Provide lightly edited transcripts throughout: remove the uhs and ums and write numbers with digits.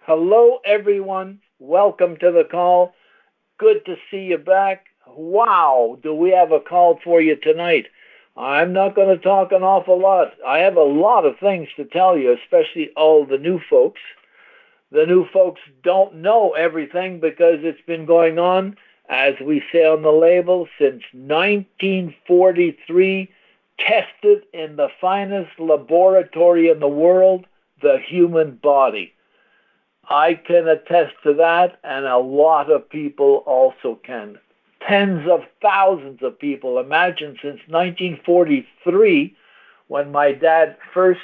Hello, everyone. Welcome to the call. Good to see you back. Wow, do we have a call for you tonight? I'm not going to talk an awful lot. I have a lot of things to tell you, especially all the new folks. The new folks don't know everything because it's been going on, as we say on the label, since 1943, tested in the finest laboratory in the world, the human body. I can attest to that, and a lot of people also can. Tens of thousands of people. Imagine since 1943, when my dad first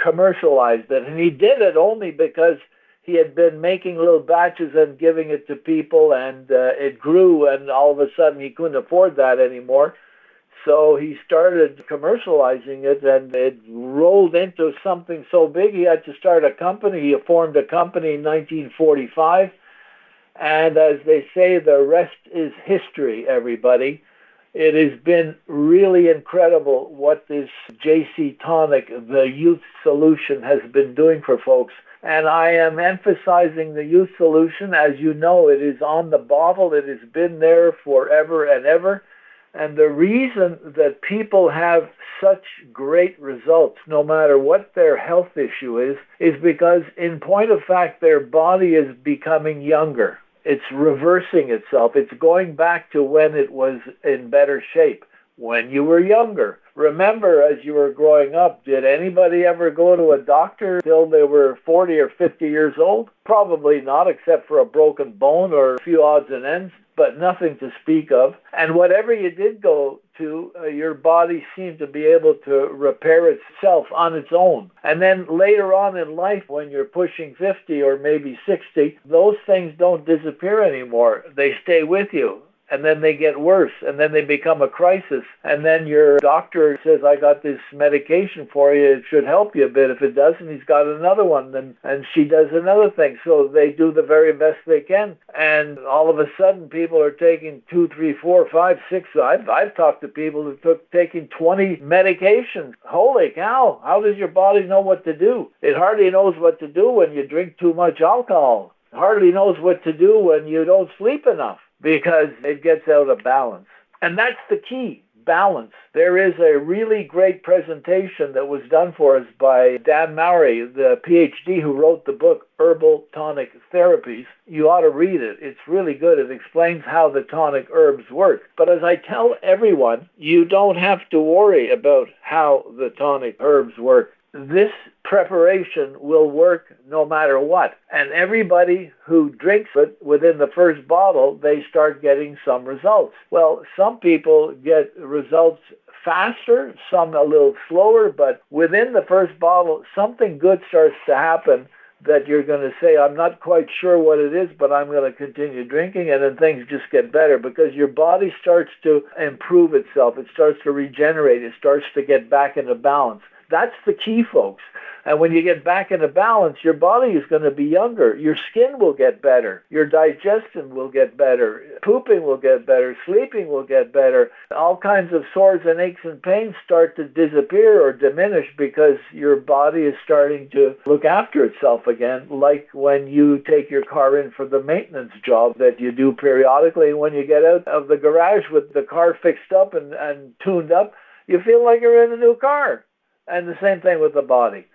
commercialized it, and he did it only because he had been making little batches and giving it to people, and it grew, and all of a sudden he couldn't afford that anymore. So he started commercializing it, and it rolled into something so big he had to start a company. He formed a company in 1945, and as they say, the rest is history, everybody. It has been really incredible what this JC Tonic, the youth solution, has been doing for folks. And I am emphasizing the youth solution. As you know, it is on the bottle. It has been there forever and ever. And the reason that people have such great results, no matter what their health issue is because, in point of fact, their body is becoming younger. It's reversing itself. It's going back to when it was in better shape, when you were younger. Remember, as you were growing up, did anybody ever go to a doctor till they were 40 or 50 years old? Probably not, except for a broken bone or a few odds and ends, but nothing to speak of. And whatever you did go to, your body seemed to be able to repair itself on its own. And then later on in life, when you're pushing 50 or maybe 60, those things don't disappear anymore. They stay with you. And then they get worse, and then they become a crisis. And then your doctor says, I got this medication for you, it should help you a bit. If it doesn't, he's got another one, and she does another thing. So they do the very best they can. And all of a sudden, people are taking 2, 3, 4, 5, 6. I've talked to people who taking 20 medications. Holy cow, how does your body know what to do? It hardly knows what to do when you drink too much alcohol. It hardly knows what to do when you don't sleep enough, because it gets out of balance. And that's the key, balance. There is a really great presentation that was done for us by Dan Mowry, the PhD who wrote the book Herbal Tonic Therapies. You ought to read it. It's really good. It explains how the tonic herbs work. But as I tell everyone, you don't have to worry about how the tonic herbs work. This preparation will work no matter what. And everybody who drinks it within the first bottle, they start getting some results. Well, some people get results faster, some a little slower, but within the first bottle, something good starts to happen that you're going to say, I'm not quite sure what it is, but I'm going to continue drinking, and then things just get better because your body starts to improve itself. It starts to regenerate. It starts to get back into balance. That's the key, folks. And when you get back into balance, your body is going to be younger. Your skin will get better. Your digestion will get better. Pooping will get better. Sleeping will get better. All kinds of sores and aches and pains start to disappear or diminish because your body is starting to look after itself again, like when you take your car in for the maintenance job that you do periodically. And when you get out of the garage with the car fixed up and tuned up, you feel like you're in a new car. And the same thing with the body.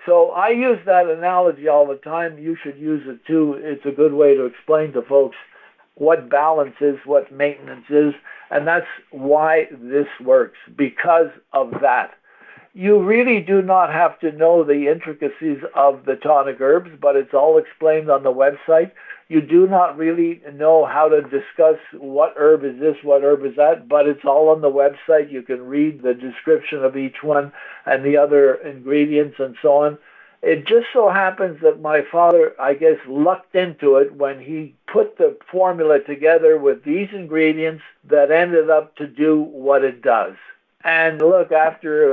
So I use that analogy all the time. You should use it too. It's a good way to explain to folks what balance is, what maintenance is, and that's why this works, because of that. You really do not have to know the intricacies of the tonic herbs, but it's all explained on the website. You do not really know how to discuss what herb is this, what herb is that, but it's all on the website. You can read the description of each one and the other ingredients and so on. It just so happens that my father, I guess, lucked into it when he put the formula together with these ingredients that ended up to do what it does. And look, after,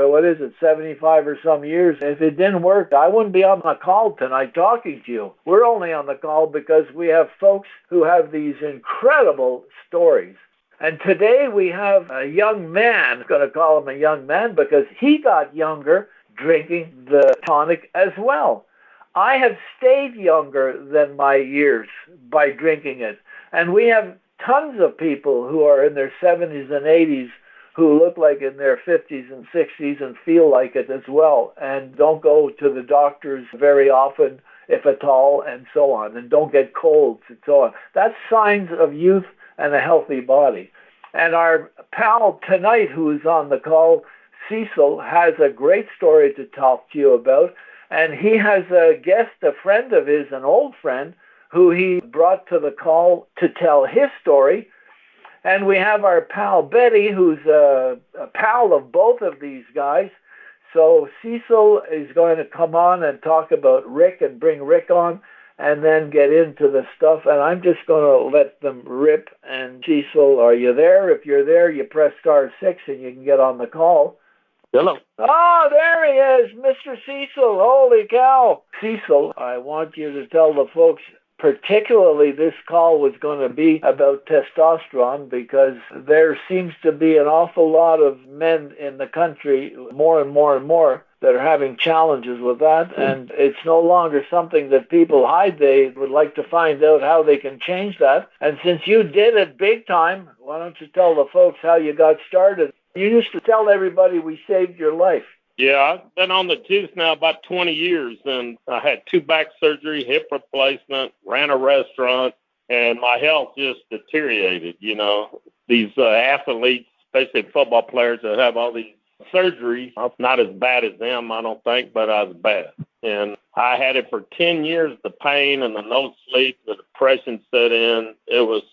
75 or some years, if it didn't work, I wouldn't be on the call tonight talking to you. We're only on the call because we have folks who have these incredible stories. And today we have a young man, I'm going to call him a young man because he got younger drinking the tonic as well. I have stayed younger than my years by drinking it. And we have tons of people who are in their 70s and 80s who look like in their 50s and 60s and feel like it as well, and don't go to the doctors very often, if at all, and so on, and don't get colds and so on. That's signs of youth and a healthy body. And our pal tonight, who is on the call, Cecil, has a great story to talk to you about. And he has a guest, a friend of his, an old friend, who he brought to the call to tell his story. And we have our pal Betty, who's a pal of both of these guys. So Cecil is going to come on and talk about Rick and bring Rick on and then get into the stuff. And I'm just going to let them rip. And Cecil, are you there? If you're there, you press *6 and you can get on the call. Hello. Oh, there he is, Mr. Cecil. Holy cow. Cecil, I want you to tell the folks, particularly this call was going to be about testosterone, because there seems to be an awful lot of men in the country, more and more and more, that are having challenges with that. And it's no longer something that people hide. They would like to find out how they can change that. And since you did it big time, why don't you tell the folks how you got started? You used to tell everybody we saved your life. Yeah, I've been on the juice now about 20 years, and I had 2 back surgery, hip replacement, ran a restaurant, and my health just deteriorated. You know, these athletes, especially football players that have all these surgeries, I'm not as bad as them, I don't think, but I was bad. And I had it for 10 years, the pain and the no sleep, the depression set in. It was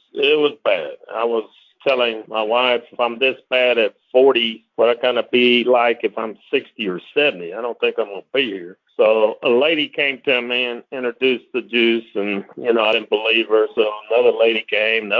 bad. I was telling my wife, if I'm this bad at 40, what I'm going to be like if I'm 60 or 70. I don't think I'm going to be here. So a lady came to me and introduced the juice, and, you know, I didn't believe her. So another lady came.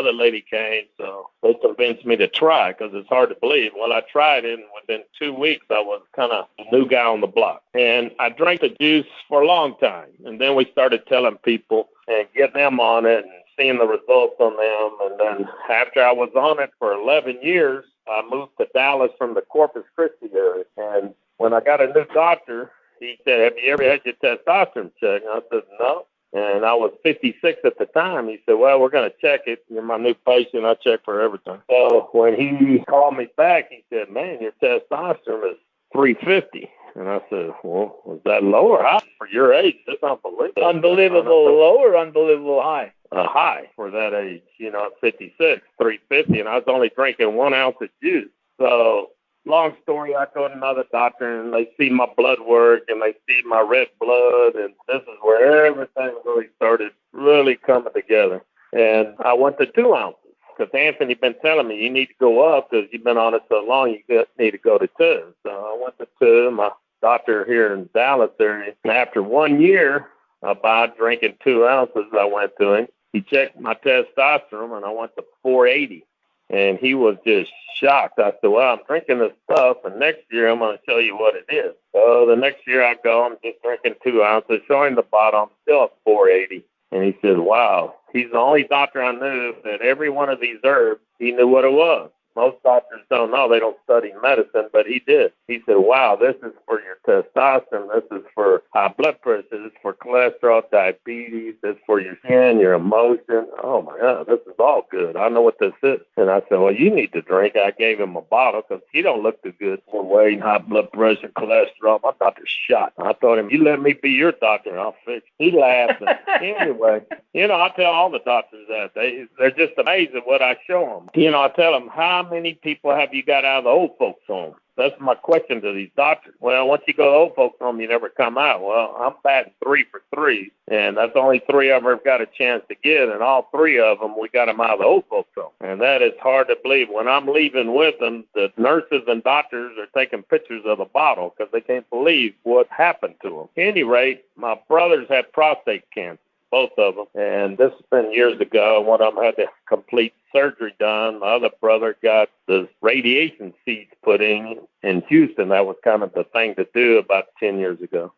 So they convinced me to try, because it's hard to believe. Well, I tried it, and within 2 weeks, I was kind of the new guy on the block. And I drank the juice for a long time. And then we started telling people and getting them on it and seeing the results on them. And then after I was on it for 11 years, I moved to Dallas from the Corpus Christi area. And when I got a new doctor, he said, "Have you ever had your testosterone checked?" And I said, "No." And I was 56 at the time. He said, "Well, we're going to check it. You're my new patient. I check for everything." So when he called me back, he said, "Man, your testosterone is 350. And I said, "Well, was that low or high for your age?" That's unbelievable. Unbelievable low or unbelievable high? High for that age, you know, 56, 350, and I was only drinking 1 ounce of juice. So, long story, I go to another doctor, and they see my blood work, and they see my red blood, and this is where everything really started really coming together. And I went to 2 ounces, because Anthony been telling me, you need to go up, because you've been on it so long, you need to go to 2. So I went to 2. My doctor here in Dallas area, and after 1 year about drinking 2 ounces, I went to him. He checked my testosterone, and I went to 480. And he was just shocked. I said, "Well, I'm drinking this stuff, and next year I'm going to show you what it is." So the next year I go, I'm just drinking 2 ounces, showing the bottom, I'm still at 480. And he said, "Wow." He's the only doctor I knew that every one of these herbs, he knew what it was. Most doctors don't know. They don't study medicine, but he did. He said, "Wow, this is for your testosterone. This is for high blood pressure. This is for cholesterol, diabetes. This is for your skin, your emotion. Oh, my God, this is all good. I know what this is." And I said, "Well, you need to drink." I gave him a bottle, because he don't look too good for weight, high blood pressure, cholesterol. My doctor's shot. I told him, "You let me be your doctor, I'll fix it." He laughed. Anyway, you know, I tell all the doctors that. They're just amazed at what I show them. You know, I tell them, "How many people have you got out of the old folks home?" That's my question to these doctors. "Well, once you go to old folks home, you never come out." Well, I'm batting 3 for 3, and that's only 3 of them have got a chance to get, and all 3 of them, we got them out of the old folks home. And that is hard to believe. When I'm leaving with them, the nurses and doctors are taking pictures of the bottle, because they can't believe what happened to them. At any rate, my brothers had prostate cancer, both of them, and this has been years ago. One of them had the complete surgery done. My other brother got the radiation seeds put in Houston. That was kind of the thing to do about 10 years ago.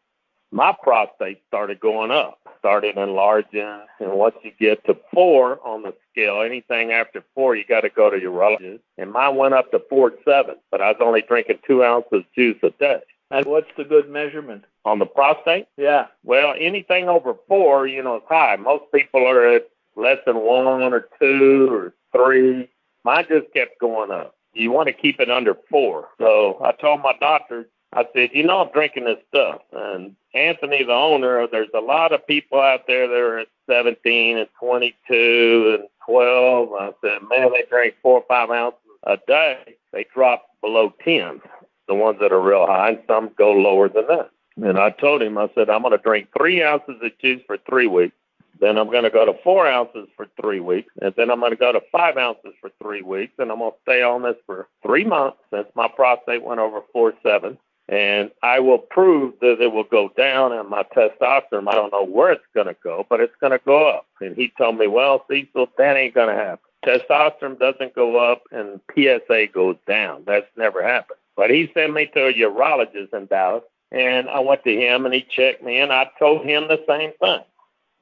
My prostate started going up, started enlarging, and once you get to 4 on the scale, anything after 4, you got to go to urologist. And mine went up to 4.7, but I was only drinking 2 ounces of juice a day. And what's the good measurement? On the prostate? Yeah. Well, anything over 4, is high. Most people are at less than 1 or 2 or 3. Mine just kept going up. You want to keep it under 4. So I told my doctor, I said, I'm drinking this stuff. And Anthony, the owner, there's a lot of people out there that are at 17 and 22 and 12. I said, man, they drink 4 or 5 ounces a day. They drop below 10, the ones that are real high, and some go lower than that. And I told him, I said, I'm going to drink 3 ounces of juice for 3 weeks. Then I'm going to go to 4 ounces for 3 weeks. And then I'm going to go to 5 ounces for 3 weeks. And I'm going to stay on this for 3 months since my prostate went over 4.7. And I will prove that it will go down, and my testosterone, I don't know where it's going to go, but it's going to go up. And he told me, well, Cecil, that ain't going to happen. Testosterone doesn't go up and PSA goes down. That's never happened. But he sent me to a urologist in Dallas, and I went to him, and he checked me, and I told him the same thing.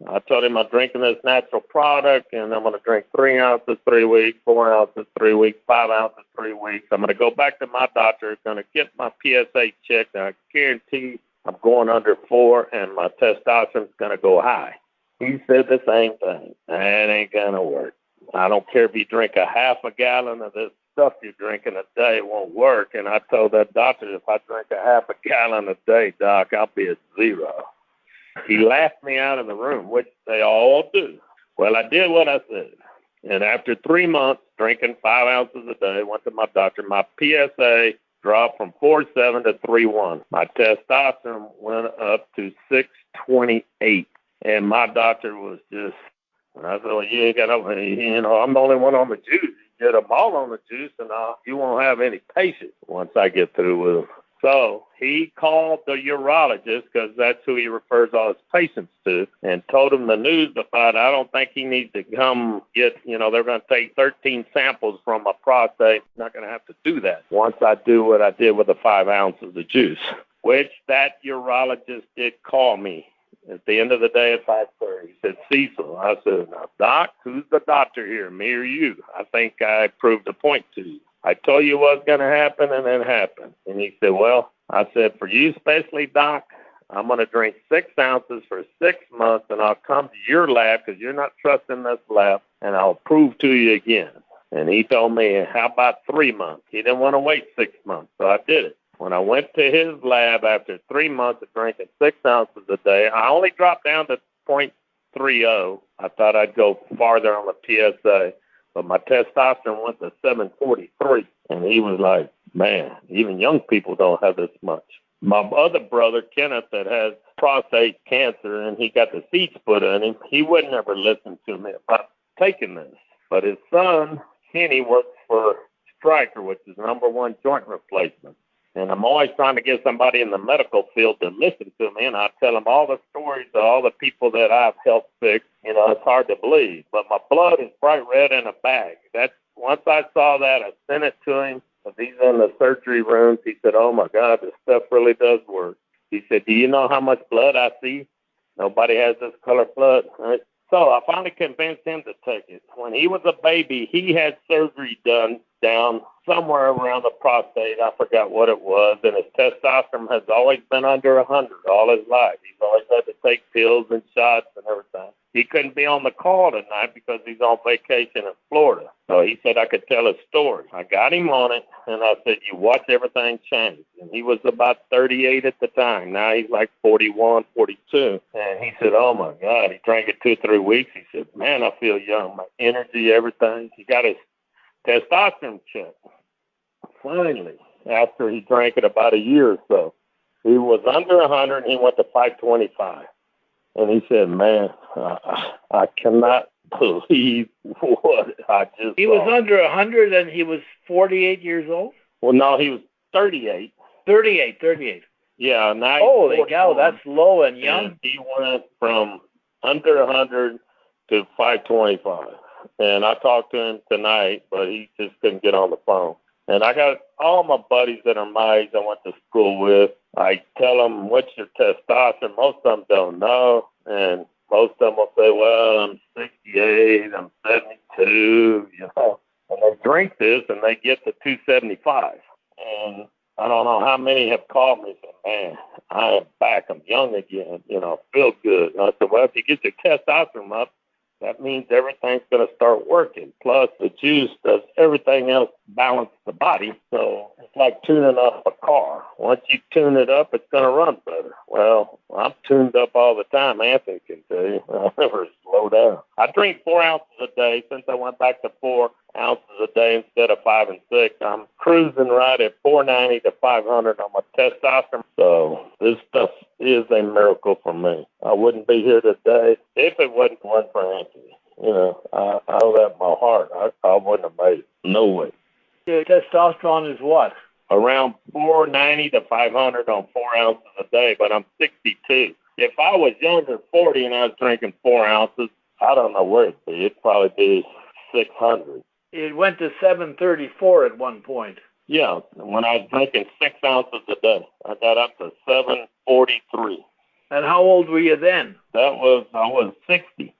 I told him I'm drinking this natural product, and I'm going to drink 3 ounces 3 weeks, 4 ounces 3 weeks, 5 ounces 3 weeks. I'm going to go back to my doctor, going to get my PSA checked, and I guarantee I'm going under 4, and my testosterone's going to go high. He said the same thing. That ain't going to work. I don't care if you drink a half a gallon of this stuff you're drinking a day, it won't work. And I told that doctor, if I drink a half a gallon a day, Doc, I'll be at 0. He laughed me out of the room, which they all do. Well, I did what I said. And after 3 months, drinking 5 ounces a day, went to my doctor. My PSA dropped from 4.7 to 3.1. My testosterone went up to 628. And my doctor was just, and I said, well, you ain't got no, I'm the only one on the juice. You get them all on the juice, and you won't have any patience once I get through with them. So he called the urologist, because that's who he refers all his patients to, and told him the news about it. I don't think he needs to come get, they're going to take 13 samples from my prostate. I'm not going to have to do that once I do what I did with the 5 ounces of juice, which that urologist did call me at the end of the day at 5:30. He said, Cecil. I said, now, Doc, who's the doctor here, me or you? I think I proved a point to you. I told you what's going to happen, and it happened. And he said, well, I said, for you especially, Doc, I'm going to drink 6 ounces for 6 months, and I'll come to your lab because you're not trusting this lab, and I'll prove to you again. And he told me, how about 3 months? He didn't want to wait 6 months, so I did it. When I went to his lab after 3 months of drinking 6 ounces a day, I only dropped down to 0.30. I thought I'd go farther on the PSA. But my testosterone went to 743. And he was like, man, even young people don't have this much. My other brother, Kenneth, that has prostate cancer, and he got the seeds put in him, he would never listen to me about taking this. But his son, Kenny, works for Stryker, which is #1 joint replacement. And I'm always trying to get somebody in the medical field to listen to me, and I tell them all the stories of all the people that I've helped fix. It's hard to believe, but my blood is bright red in a bag. That's once I saw that, I sent it to him. He's in the surgery rooms. He said, oh, my God, this stuff really does work. He said, do you know how much blood I see? Nobody has this color blood. So I finally convinced him to take it. When he was a baby, he had surgery done down somewhere around the prostate. I forgot what it was. And his testosterone has always been under 100 all his life. He's always had to take pills and shots and everything. He couldn't be on the call tonight because he's on vacation in Florida. So he said I could tell his story. I got him on it, and I said, you watch everything change. And he was about 38 at the time. Now he's like 41, 42. And he said, oh, my God. He drank it 2 or 3 weeks. He said, man, I feel young. My energy, everything. He got his testosterone checked. Finally, after he drank it about a year or so, he was under 100, and he went to 525. And he said, man, I cannot believe what I just He saw. was under 100 and he was 48 years old? Well, no, he was 38. 38. Yeah, now holy cow, that's low and young. And he went from under 100 to 525. And I talked to him tonight, but he just couldn't get on the phone. And I got all my buddies that are my age I went to school with. I tell them, what's your testosterone? Most of them don't know. And most of them will say, well, I'm 68, I'm 72, And they drink this and they get to 275. And I don't know how many have called me and said, man, I am back. I'm young again. Feel good. And I said, well, if you get your testosterone up, that means everything's going to start working. Plus, the juice does everything else, balance the body. So it's like tuning up a car. Once you tune it up, it's going to run better. Well, I'm tuned up all the time. Anthony can tell you. I never slow down. I drink 4 ounces a day. Since I went back to 4 ounces a day instead of 5 and 6, I'm cruising right at 490 to 500 on my testosterone. So this stuff is a miracle for me. I wouldn't be here today if it wasn't for Anthony. I know that in my heart. I wouldn't have made it. No way. Your testosterone is what? Around 490 to 500 on 4 ounces a day, but I'm 62. If I was younger, 40, and I was drinking 4 ounces, I don't know where it'd be. It'd probably be 600. It went to 734 at one point. Yeah, when I was drinking 6 ounces a day, I got up to 743. And how old were you then? I was 60.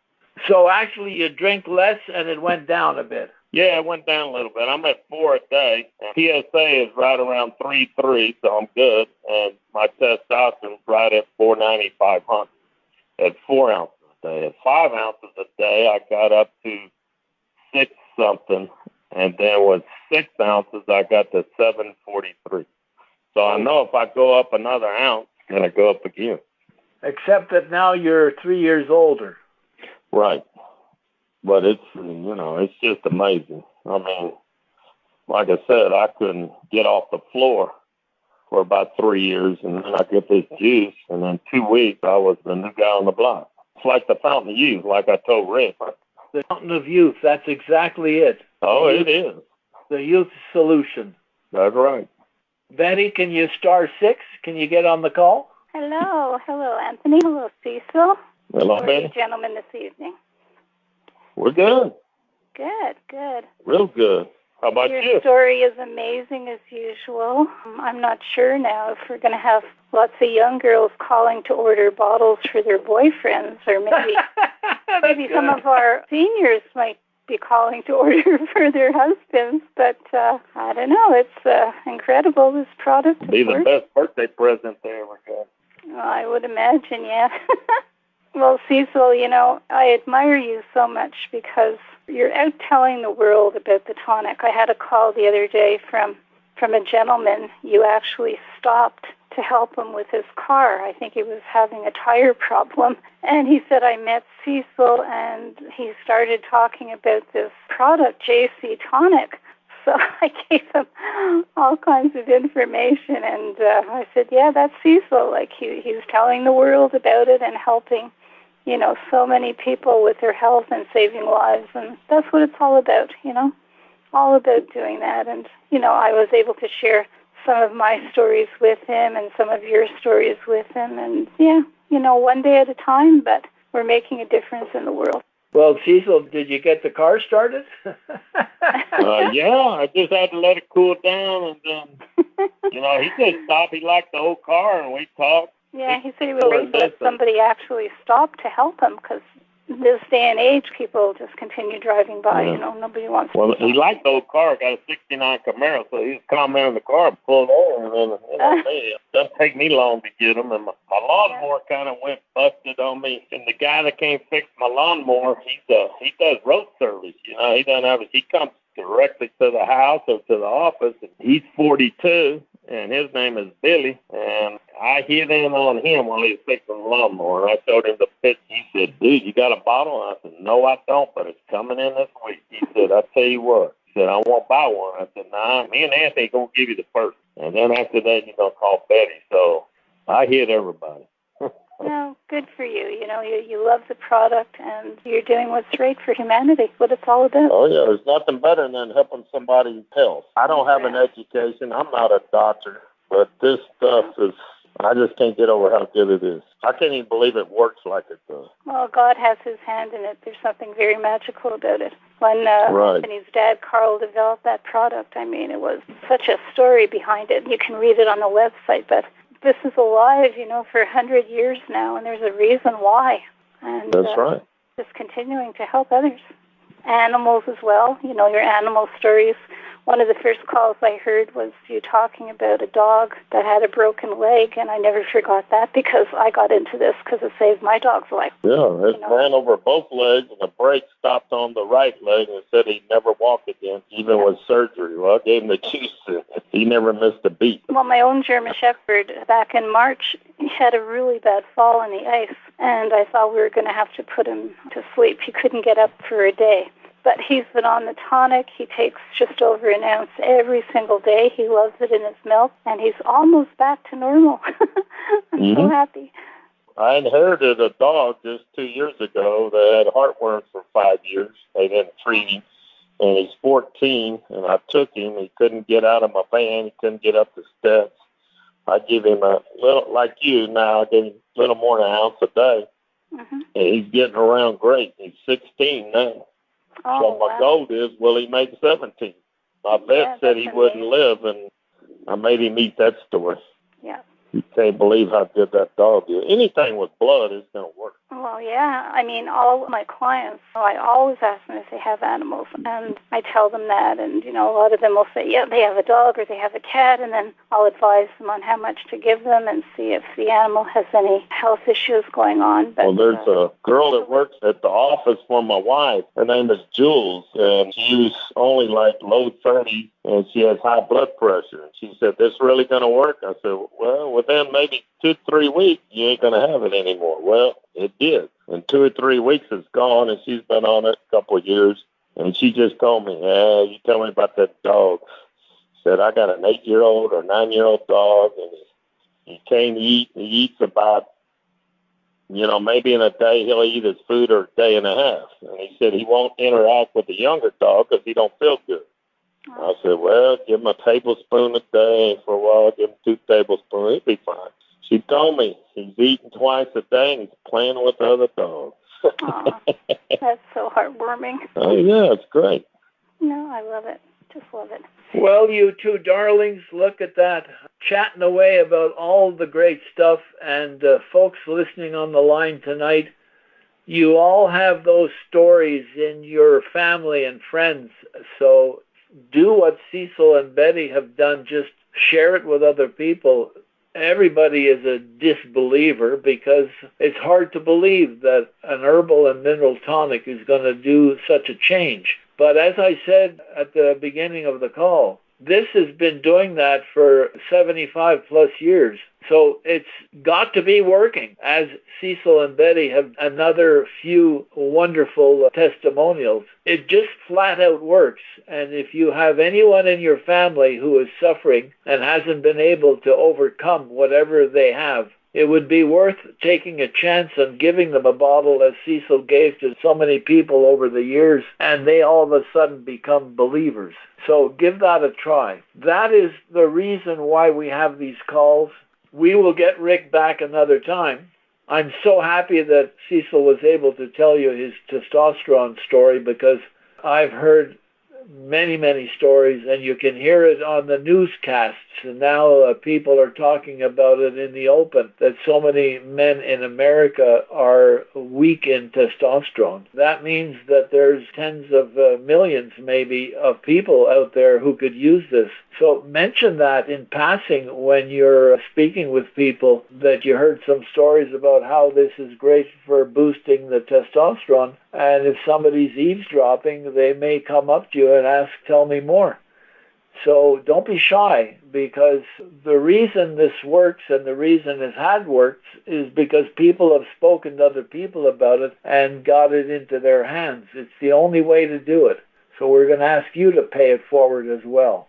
So actually you drink less and it went down a bit. Yeah, it went down a little bit. I'm at 4 a day. And PSA is right around 3.3, so I'm good. And my testosterone is right at 490, 500 at 4 ounces a day. At 5 ounces a day, I got up to 6 something. And then with 6 ounces, I got to 743. So I know if I go up another ounce, I'm going to go up again. Except that now you're 3 years older. Right. But it's just amazing. I mean, like I said, I couldn't get off the floor for about 3 years, and then I get this juice, and in 2 weeks, I was the new guy on the block. It's like the fountain of youth, like I told Rick. The fountain of youth, that's exactly it. Oh, it is. The youth solution. That's right. Betty, can you star 6? Can you get on the call? Hello, Anthony. Hello, Cecil. Hello, How are Betty. you gentlemen this evening? We're good. Good. Real good. How about you? Your story is amazing as usual. I'm not sure now if we're going to have lots of young girls calling to order bottles for their boyfriends, or maybe some of our seniors might be calling to order for their husbands. But I don't know. It's incredible, this product. It'll be the best birthday present they ever got. Well, I would imagine, yeah. Well, Cecil, I admire you so much because you're out telling the world about the tonic. I had a call the other day from a gentleman. You actually stopped to help him with his car. I think he was having a tire problem. And he said, I met Cecil, and he started talking about this product, JC Tonic. So I gave him all kinds of information, and I said, yeah, that's Cecil. Like, he's telling the world about it and helping, so many people with their health and saving lives, and that's what it's all about, all about doing that. And, I was able to share some of my stories with him and some of your stories with him, and, one day at a time, but we're making a difference in the world. Well, Cecil, did you get the car started? Yeah, I just had to let it cool down, and then, he just stopped. He liked the old car, and we talked. Yeah, he said he would wait that somebody actually stopped to help him, because this day and age, people just continue driving by. Yeah. Nobody wants to. Well, he liked the old car. Got a '69 Camaro, so he was commenting on the car and pulled over. And then, it doesn't take me long to get him. And my lawnmower kind of went busted on me. And the guy that came fix my lawnmower, he does road service. He doesn't have he comes directly to the house or to the office. And he's 42. And his name is Billy, and I hit in on him while he was fixing the lawnmower. I showed him the pitch. He said, dude, you got a bottle? And I said, no, I don't, but it's coming in this week. He said, I tell you what. He said, I won't buy one. I said, nah, me and Anthony going to give you the first. And then after that, you're going to call Betty. So I hit everybody. No, good for you. You love the product, and you're doing what's right for humanity, what it's all about. Oh, yeah, there's nothing better than helping somebody's health. I don't have an education. I'm not a doctor, but this stuff I just can't get over how good it is. I can't even believe it works like it does. Well, God has his hand in it. There's something very magical about it. When Anthony's dad, Carl, developed that product, it was such a story behind it. You can read it on the website, but this is alive, for 100 years now, and there's a reason why. And that's right. Just continuing to help others. Animals as well. Your animal stories one of the first calls I heard was you talking about a dog that had a broken leg, and I never forgot that because I got into this because it saved my dog's life. Yeah, it ran over both legs, and the brake stopped on the right leg and said he'd never walk again, even with surgery. Well, I gave him the juice, and he never missed a beat. Well, my own German Shepherd, back in March, he had a really bad fall on the ice, and I thought we were going to have to put him to sleep. He couldn't get up for a day. But he's been on the Tonic. He takes just over an ounce every single day. He loves it in his milk, and he's almost back to normal. I'm so happy. I inherited a dog just 2 years ago that had heartworms for 5 years. They didn't treat him, and he's 14, and I took him. He couldn't get out of my van. He couldn't get up the steps. I give him a little, like you now, I give him a little more than an ounce a day, and he's getting around great. He's 16 now. So my goal is, will he make 17? My vet said he wouldn't live, and I made him eat that story. Yeah. You can't believe how good that dog is. Anything with blood is going to work. Well, yeah. I mean, all of my clients, I always ask them if they have animals, and I tell them that. And, you know, a lot of them will say, yeah, they have a dog or they have a cat, and then I'll advise them on how much to give them and see if the animal has any health issues going on. But, well, there's a girl that works at the office for my wife. Her name is Jules, and she's only like low 30s, and she has high blood pressure. And she said, this really going to work? I said, well, within maybe 2-3 weeks, you ain't going to have it anymore. Well, it did. In 2 or 3 weeks, it's gone, and she's been on it a couple of years. And she just told me, you tell me about that dog. Said, I got an 8-year-old or 9-year-old dog, and he can't eat. He eats about, maybe in a day he'll eat his food or a day and a half. And he said he won't interact with the younger dog because he don't feel good. I said, well, give him a tablespoon a day. For a while, give him 2 tablespoons. He'll be fine. She told me he's eating twice a day and he's playing with other dogs. That's so heartwarming. Oh, yeah, it's great. No, I love it. Just love it. Well, you two darlings, look at that. Chatting away about all the great stuff. And folks listening on the line tonight, you all have those stories in your family and friends. So do what Cecil and Betty have done. Just share it with other people. Everybody is a disbeliever because it's hard to believe that an herbal and mineral tonic is going to do such a change. But as I said at the beginning of the call, this has been doing that for 75 plus years. So it's got to be working, as Cecil and Betty have another few wonderful testimonials. It just flat out works. And if you have anyone in your family who is suffering and hasn't been able to overcome whatever they have, it would be worth taking a chance and giving them a bottle, as Cecil gave to so many people over the years, and they all of a sudden become believers. So give that a try. That is the reason why we have these calls. We will get Rick back another time. I'm so happy that Cecil was able to tell you his testosterone story, because I've heard many, many stories, and you can hear it on the newscasts. And now people are talking about it in the open, that so many men in America are weak in testosterone. That means that there's tens of millions, maybe, of people out there who could use this. So mention that in passing when you're speaking with people, that you heard some stories about how this is great for boosting the testosterone. And if somebody's eavesdropping, they may come up to you and ask, tell me more. So don't be shy, because the reason this works and the reason it had worked is because people have spoken to other people about it and got it into their hands. It's the only way to do it. So we're going to ask you to pay it forward as well.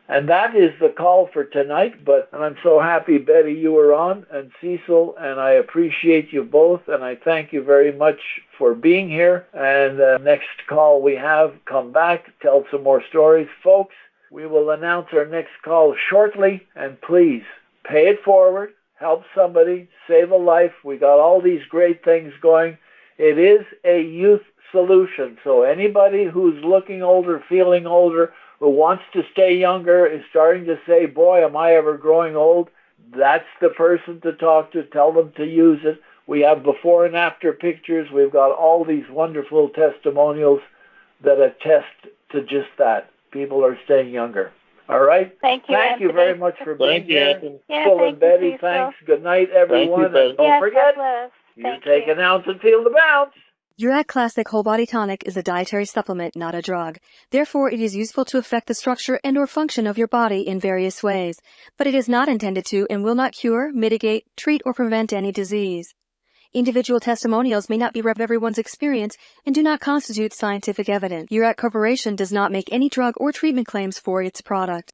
And that is the call for tonight. But I'm so happy, Betty, you were on, and Cecil, and I appreciate you both, and I thank you very much for being here. And next call we have, come back, tell some more stories. Folks, we will announce our next call shortly, and please pay it forward, help somebody, save a life. We got all these great things going. It is a youth solution. So anybody who's looking older, feeling older, who wants to stay younger, is starting to say, boy, am I ever growing old, that's the person to talk to. Tell them to use it. We have before and after pictures. We've got all these wonderful testimonials that attest to just that. people are staying younger. All right? Thank you, Thank you Anthony. very much for being Thank you, here. Anthony. Yeah, Phil thank and Betty, you, Cecil. thanks. Good night, everyone. Betty. And don't Yes, forget, God bless. you Thank take you. an ounce and feel the bounce. Uric Classic Whole Body Tonic is a dietary supplement, not a drug. Therefore, it is useful to affect the structure and or function of your body in various ways. But it is not intended to and will not cure, mitigate, treat, or prevent any disease. Individual testimonials may not be rep everyone's experience and do not constitute scientific evidence. Uric Corporation does not make any drug or treatment claims for its product.